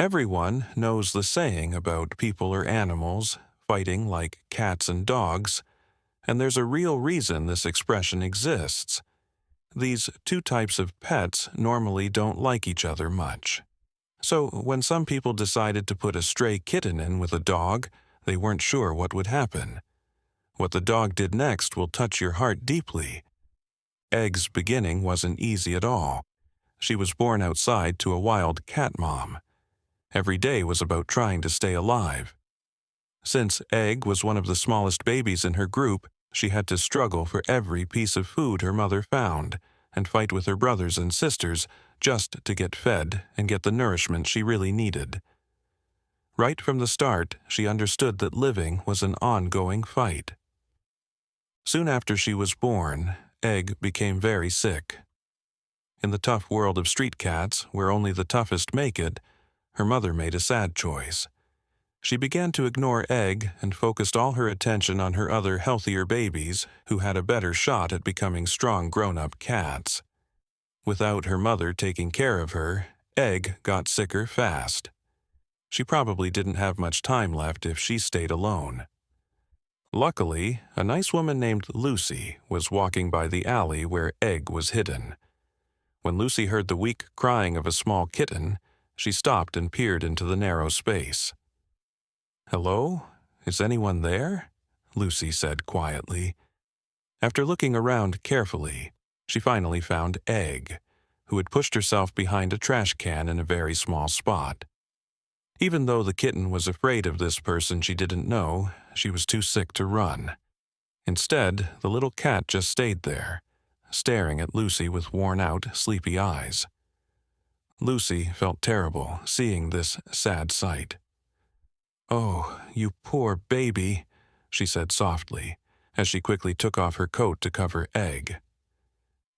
Everyone knows the saying about people or animals fighting like cats and dogs, and there's a real reason this expression exists. These two types of pets normally don't like each other much. So when some people decided to put a stray kitten in with a dog, they weren't sure what would happen. What the dog did next will touch your heart deeply. Egg's beginning wasn't easy at all. She was born outside to a wild cat mom. Every day was about trying to stay alive. Since Egg was one of the smallest babies in her group, she had to struggle for every piece of food her mother found and fight with her brothers and sisters just to get fed and get the nourishment she really needed. Right from the start, she understood that living was an ongoing fight. Soon after she was born, Egg became very sick. In the tough world of street cats, where only the toughest make it, her mother made a sad choice. She began to ignore Egg and focused all her attention on her other healthier babies who had a better shot at becoming strong grown-up cats. Without her mother taking care of her, Egg got sicker fast. She probably didn't have much time left if she stayed alone. Luckily, a nice woman named Lucy was walking by the alley where Egg was hidden. When Lucy heard the weak crying of a small kitten, she stopped and peered into the narrow space. "Hello? Is anyone there?" Lucy said quietly. After looking around carefully, she finally found Egg, who had pushed herself behind a trash can in a very small spot. Even though the kitten was afraid of this person she didn't know, she was too sick to run. Instead, the little cat just stayed there, staring at Lucy with worn-out, sleepy eyes. Lucy felt terrible seeing this sad sight. "Oh, you poor baby," she said softly, as she quickly took off her coat to cover Egg.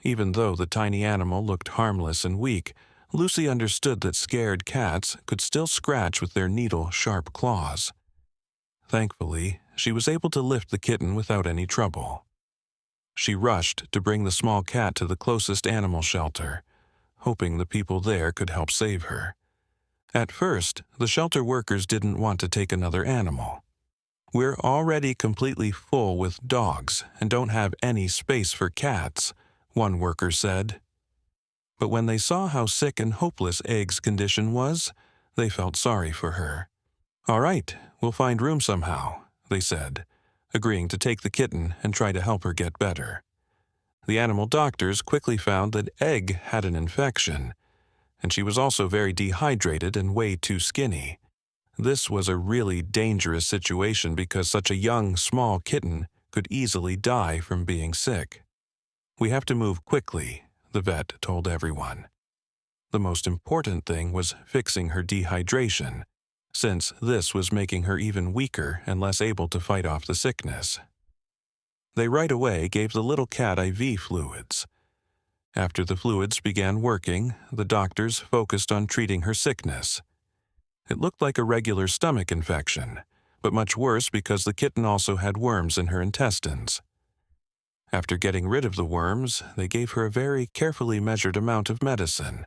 Even though the tiny animal looked harmless and weak, Lucy understood that scared cats could still scratch with their needle-sharp claws. Thankfully, she was able to lift the kitten without any trouble. She rushed to bring the small cat to the closest animal shelter, hoping the people there could help save her. At first, the shelter workers didn't want to take another animal. "We're already completely full with dogs and don't have any space for cats," one worker said. But when they saw how sick and hopeless Egg's condition was, they felt sorry for her. "All right, we'll find room somehow," they said, agreeing to take the kitten and try to help her get better. The animal doctors quickly found that Egg had an infection, and she was also very dehydrated and way too skinny. This was a really dangerous situation because such a young, small kitten could easily die from being sick. "We have to move quickly," the vet told everyone. The most important thing was fixing her dehydration, since this was making her even weaker and less able to fight off the sickness. They right away gave the little cat IV fluids. After the fluids began working, the doctors focused on treating her sickness. It looked like a regular stomach infection, but much worse because the kitten also had worms in her intestines. After getting rid of the worms, they gave her a very carefully measured amount of medicine,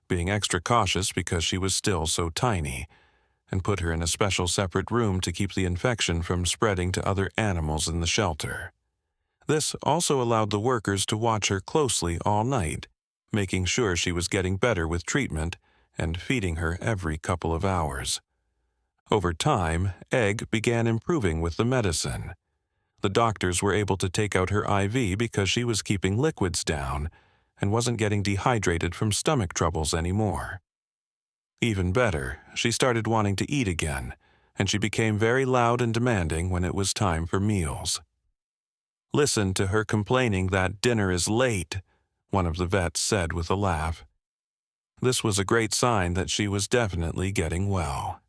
being extra cautious because she was still so tiny, and put her in a special separate room to keep the infection from spreading to other animals in the shelter. This also allowed the workers to watch her closely all night, making sure she was getting better with treatment and feeding her every couple of hours. Over time, Egg began improving with the medicine. The doctors were able to take out her IV because she was keeping liquids down and wasn't getting dehydrated from stomach troubles anymore. Even better, she started wanting to eat again, and she became very loud and demanding when it was time for meals. "Listen to her complaining that dinner is late," one of the vets said with a laugh. This was a great sign that she was definitely getting well.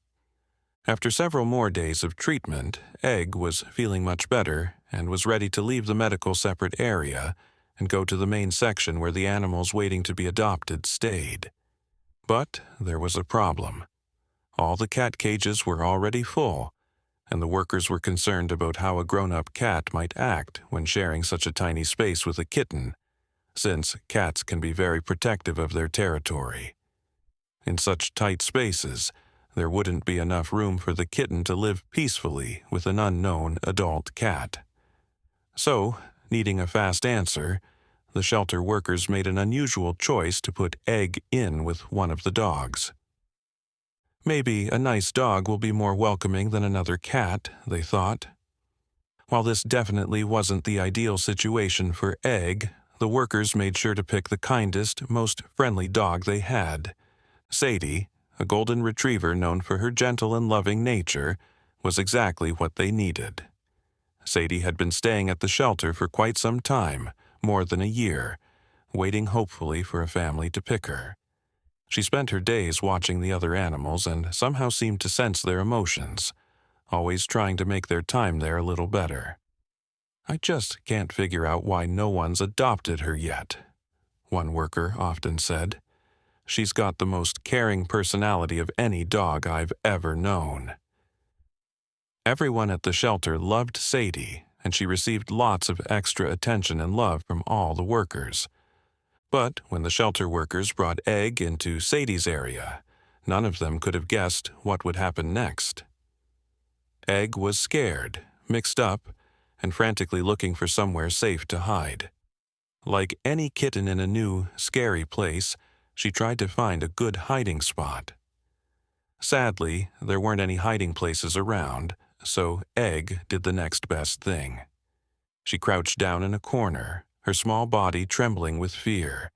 After several more days of treatment, Egg was feeling much better and was ready to leave the medical separate area and go to the main section where the animals waiting to be adopted stayed. But there was a problem. All the cat cages were already full, and the workers were concerned about how a grown-up cat might act when sharing such a tiny space with a kitten, since cats can be very protective of their territory. In such tight spaces, there wouldn't be enough room for the kitten to live peacefully with an unknown adult cat. So, needing a fast answer, the shelter workers made an unusual choice to put Egg in with one of the dogs. Maybe a nice dog will be more welcoming than another cat, they thought. While this definitely wasn't the ideal situation for Egg, the workers made sure to pick the kindest, most friendly dog they had. Sadie, a golden retriever known for her gentle and loving nature, was exactly what they needed. Sadie had been staying at the shelter for quite some time, more than a year, waiting hopefully for a family to pick her. She spent her days watching the other animals and somehow seemed to sense their emotions, always trying to make their time there a little better. "I just can't figure out why no one's adopted her yet," one worker often said. "She's got the most caring personality of any dog I've ever known." Everyone at the shelter loved Sadie, and she received lots of extra attention and love from all the workers. But when the shelter workers brought Egg into Sadie's area, none of them could have guessed what would happen next. Egg was scared, mixed up, and frantically looking for somewhere safe to hide. Like any kitten in a new, scary place, she tried to find a good hiding spot. Sadly, there weren't any hiding places around, so Egg did the next best thing. She crouched down in a corner, her small body trembling with fear.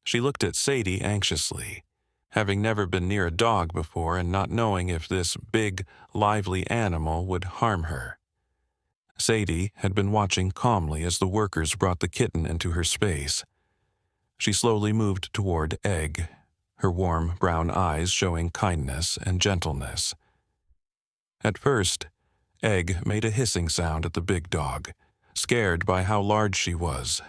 She looked at Sadie anxiously, having never been near a dog before and not knowing if this big, lively animal would harm her. Sadie had been watching calmly as the workers brought the kitten into her space. She slowly moved toward Egg, her warm brown eyes showing kindness and gentleness. At first, Egg made a hissing sound at the big dog, scared by how large she was.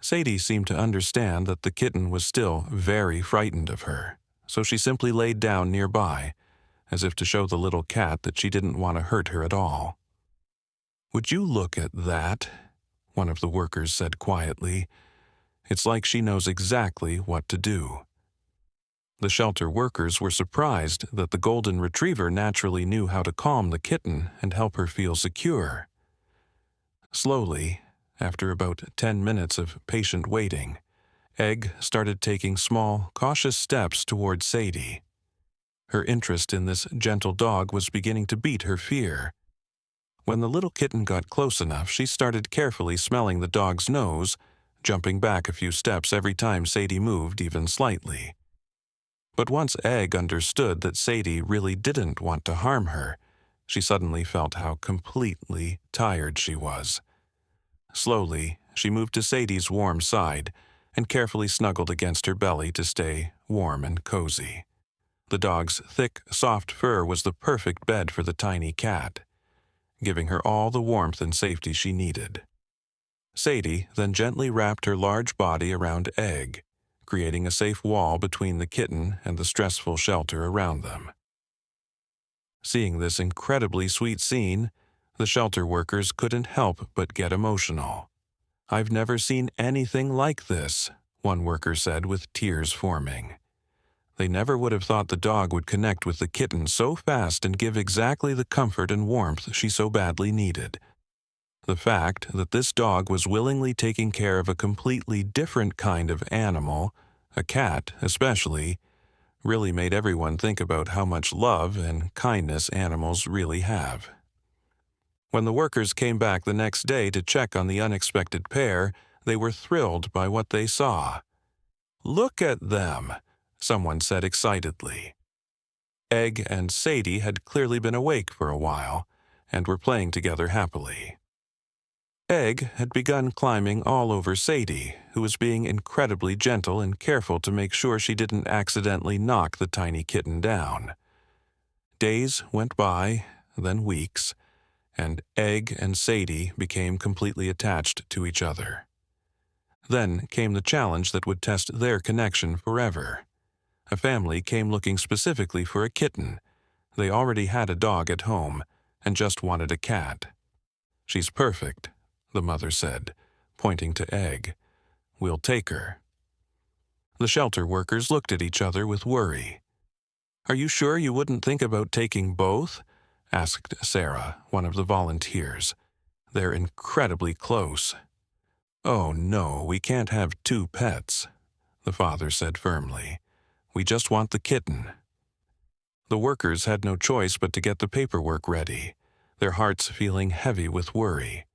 Sadie seemed to understand that the kitten was still very frightened of her, so she simply laid down nearby, as if to show the little cat that she didn't want to hurt her at all. "Would you look at that?" one of the workers said quietly. "It's like she knows exactly what to do." The shelter workers were surprised that the golden retriever naturally knew how to calm the kitten and help her feel secure. Slowly, after about 10 minutes of patient waiting, Egg started taking small, cautious steps toward Sadie. Her interest in this gentle dog was beginning to beat her fear. When the little kitten got close enough, she started carefully smelling the dog's nose, jumping back a few steps every time Sadie moved even slightly. But once Egg understood that Sadie really didn't want to harm her, she suddenly felt how completely tired she was. Slowly, she moved to Sadie's warm side and carefully snuggled against her belly to stay warm and cozy. The dog's thick, soft fur was the perfect bed for the tiny cat, giving her all the warmth and safety she needed. Sadie then gently wrapped her large body around Egg, creating a safe wall between the kitten and the stressful shelter around them. Seeing this incredibly sweet scene, the shelter workers couldn't help but get emotional. "I've never seen anything like this," one worker said with tears forming. They never would have thought the dog would connect with the kitten so fast and give exactly the comfort and warmth she so badly needed. The fact that this dog was willingly taking care of a completely different kind of animal, a cat especially, really made everyone think about how much love and kindness animals really have. When the workers came back the next day to check on the unexpected pair, they were thrilled by what they saw. "Look at them," someone said excitedly. Egg and Sadie had clearly been awake for a while and were playing together happily. Egg had begun climbing all over Sadie, who was being incredibly gentle and careful to make sure she didn't accidentally knock the tiny kitten down. Days went by, then weeks, and Egg and Sadie became completely attached to each other. Then came the challenge that would test their connection forever. A family came looking specifically for a kitten. They already had a dog at home and just wanted a cat. "She's perfect," the mother said, pointing to Egg. "We'll take her." The shelter workers looked at each other with worry. Are you sure you wouldn't think about taking both? Asked Sarah, one of the volunteers. They're incredibly close. Oh no, we can't have two pets, the father said firmly. We just want the kitten. The workers had no choice but to get the paperwork ready, their hearts feeling heavy with worry.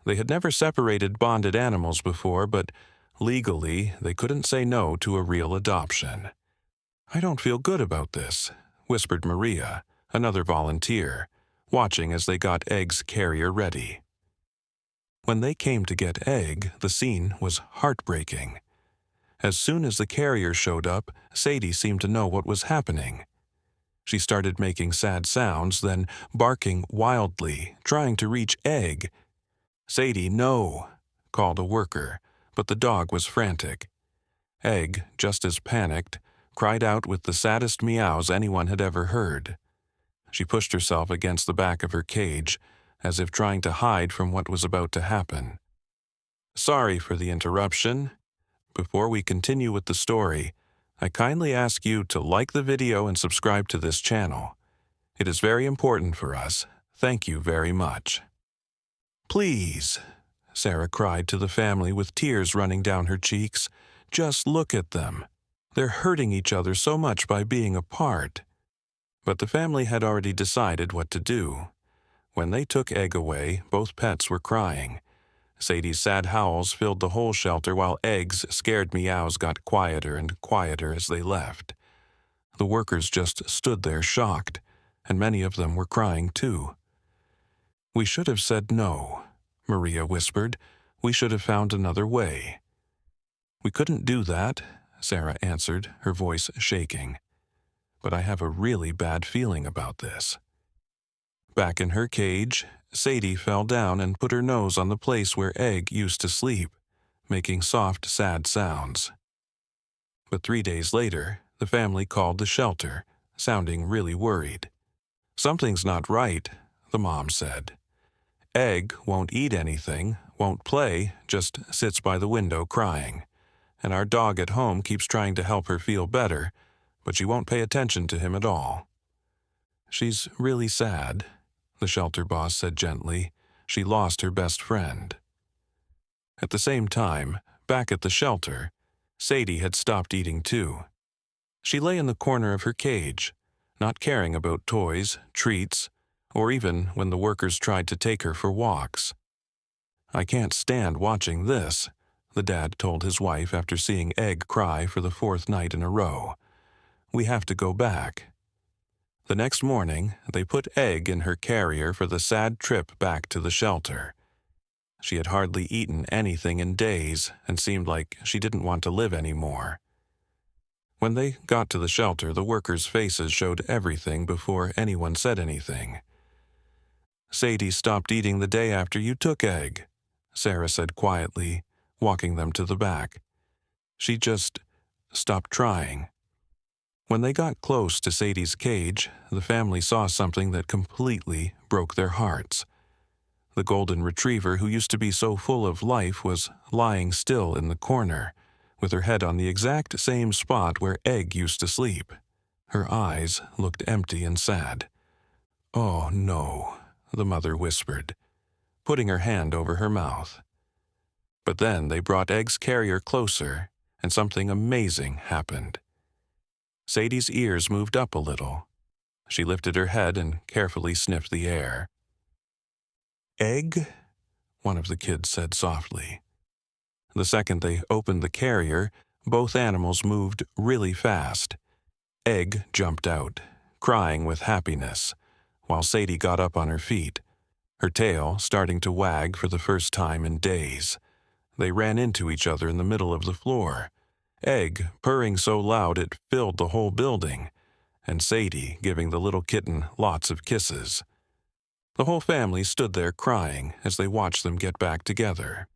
They had never separated bonded animals before, but legally they couldn't say no to a real adoption. I don't feel good about this, whispered Maria, another volunteer, watching as they got Egg's carrier ready. When they came to get Egg, the scene was heartbreaking. As soon as the carrier showed up, Sadie seemed to know what was happening. She started making sad sounds, then barking wildly, trying to reach Egg. Sadie, no, called a worker, but the dog was frantic. Egg, just as panicked, cried out with the saddest meows anyone had ever heard. She pushed herself against the back of her cage, as if trying to hide from what was about to happen. Sorry for the interruption. Before we continue with the story, I kindly ask you to like the video and subscribe to this channel. It is very important for us. Thank you very much. Please, Sarah cried to the family with tears running down her cheeks. Just look at them. They're hurting each other so much by being apart. But the family had already decided what to do. When they took Egg away, both pets were crying. Sadie's sad howls filled the whole shelter while Egg's scared meows got quieter and quieter as they left. The workers just stood there shocked, and many of them were crying too. We should have said no, Maria whispered. We should have found another way. We couldn't do that, Sarah answered, her voice shaking. But I have a really bad feeling about this. Back in her cage, Sadie fell down and put her nose on the place where Egg used to sleep, making soft, sad sounds. But 3 days later, the family called the shelter, sounding really worried. Something's not right, the mom said. Egg won't eat anything, won't play, just sits by the window crying. And our dog at home keeps trying to help her feel better, but she won't pay attention to him at all. She's really sad, the shelter boss said gently. She lost her best friend. At the same time, back at the shelter, Sadie had stopped eating too. She lay in the corner of her cage, not caring about toys, treats, or even when the workers tried to take her for walks. I can't stand watching this, the dad told his wife after seeing Egg cry for the 4th night in a row. We have to go back. The next morning, they put Egg in her carrier for the sad trip back to the shelter. She had hardly eaten anything in days and seemed like she didn't want to live anymore. When they got to the shelter, the workers' faces showed everything before anyone said anything. Sadie stopped eating the day after you took Egg, Sarah said quietly, walking them to the back. She just stopped trying. When they got close to Sadie's cage, the family saw something that completely broke their hearts. The golden retriever who used to be so full of life was lying still in the corner, with her head on the exact same spot where Egg used to sleep. Her eyes looked empty and sad. Oh no, the mother whispered, putting her hand over her mouth. But then they brought Egg's carrier closer, and something amazing happened. Sadie's ears moved up a little. She lifted her head and carefully sniffed the air. Egg? One of the kids said softly. The second they opened the carrier, both animals moved really fast. Egg jumped out, crying with happiness, while Sadie got up on her feet, her tail starting to wag for the first time in days. They ran into each other in the middle of the floor, Egg purring so loud it filled the whole building, and Sadie giving the little kitten lots of kisses. The whole family stood there crying as they watched them get back together.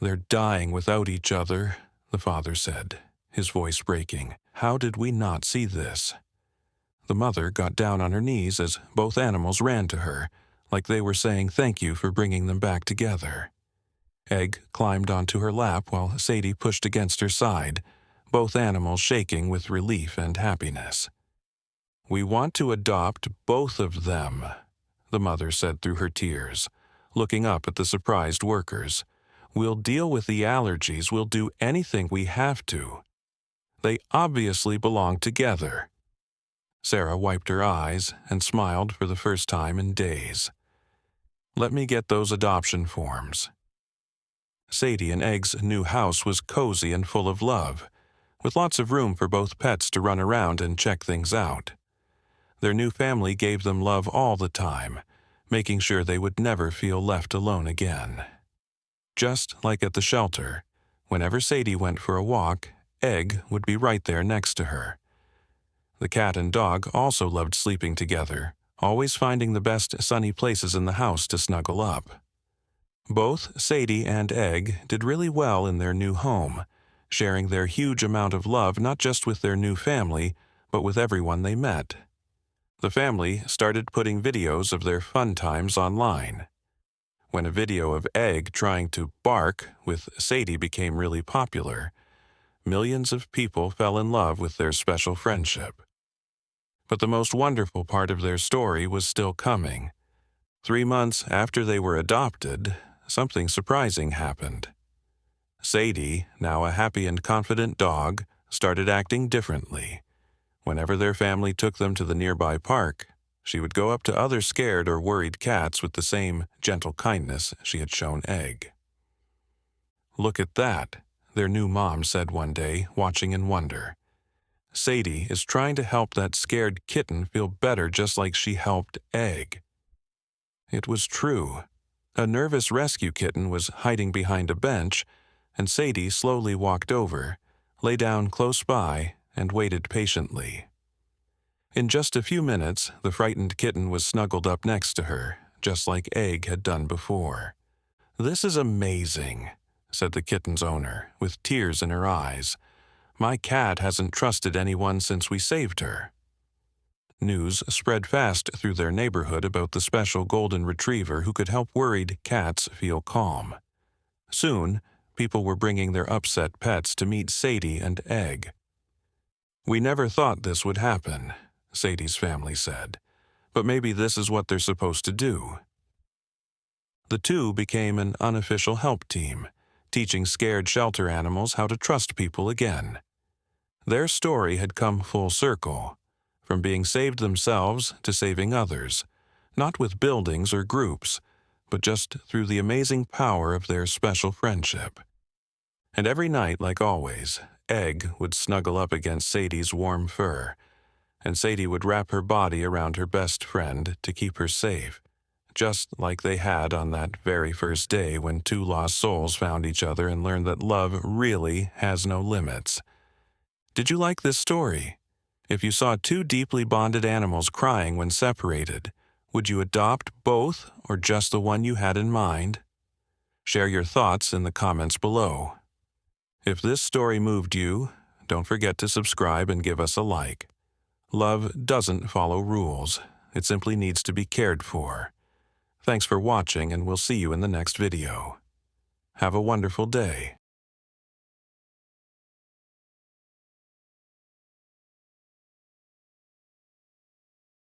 They're dying without each other, the father said, his voice breaking. How did we not see this? The mother got down on her knees as both animals ran to her, like they were saying thank you for bringing them back together. Egg climbed onto her lap while Sadie pushed against her side, both animals shaking with relief and happiness. "We want to adopt both of them," the mother said through her tears, looking up at the surprised workers. "We'll deal with the allergies. We'll do anything we have to. They obviously belong together." Sarah wiped her eyes and smiled for the first time in days. "Let me get those adoption forms." Sadie and Egg's new house was cozy and full of love, with lots of room for both pets to run around and check things out. Their new family gave them love all the time, making sure they would never feel left alone again. Just like at the shelter, whenever Sadie went for a walk, Egg would be right there next to her. The cat and dog also loved sleeping together, always finding the best sunny places in the house to snuggle up. Both Sadie and Egg did really well in their new home, sharing their huge amount of love not just with their new family, but with everyone they met. The family started putting videos of their fun times online. When a video of Egg trying to bark with Sadie became really popular, millions of people fell in love with their special friendship. But the most wonderful part of their story was still coming. 3 months after they were adopted, something surprising happened. Sadie, now a happy and confident dog, started acting differently. Whenever their family took them to the nearby park, she would go up to other scared or worried cats with the same gentle kindness she had shown Egg. "Look at that," their new mom said one day, watching in wonder. "Sadie is trying to help that scared kitten feel better just like she helped Egg." It was true. A nervous rescue kitten was hiding behind a bench, and Sadie slowly walked over, lay down close by, and waited patiently. In just a few minutes, the frightened kitten was snuggled up next to her, just like Egg had done before. "This is amazing," said the kitten's owner, with tears in her eyes. "My cat hasn't trusted anyone since we saved her." News spread fast through their neighborhood about the special golden retriever who could help worried cats feel calm. Soon, people were bringing their upset pets to meet Sadie and Egg. "We never thought this would happen," Sadie's family said, "but maybe this is what they're supposed to do." The two became an unofficial help team, teaching scared shelter animals how to trust people again. Their story had come full circle, from being saved themselves to saving others, not with buildings or groups, but just through the amazing power of their special friendship. And every night, like always, Egg would snuggle up against Sadie's warm fur, and Sadie would wrap her body around her best friend to keep her safe, just like they had on that very first day when two lost souls found each other and learned that love really has no limits. Did you like this story? If you saw two deeply bonded animals crying when separated, would you adopt both or just the one you had in mind? Share your thoughts in the comments below. If this story moved you, don't forget to subscribe and give us a like. Love doesn't follow rules. It simply needs to be cared for. Thanks for watching, and we'll see you in the next video. Have a wonderful day.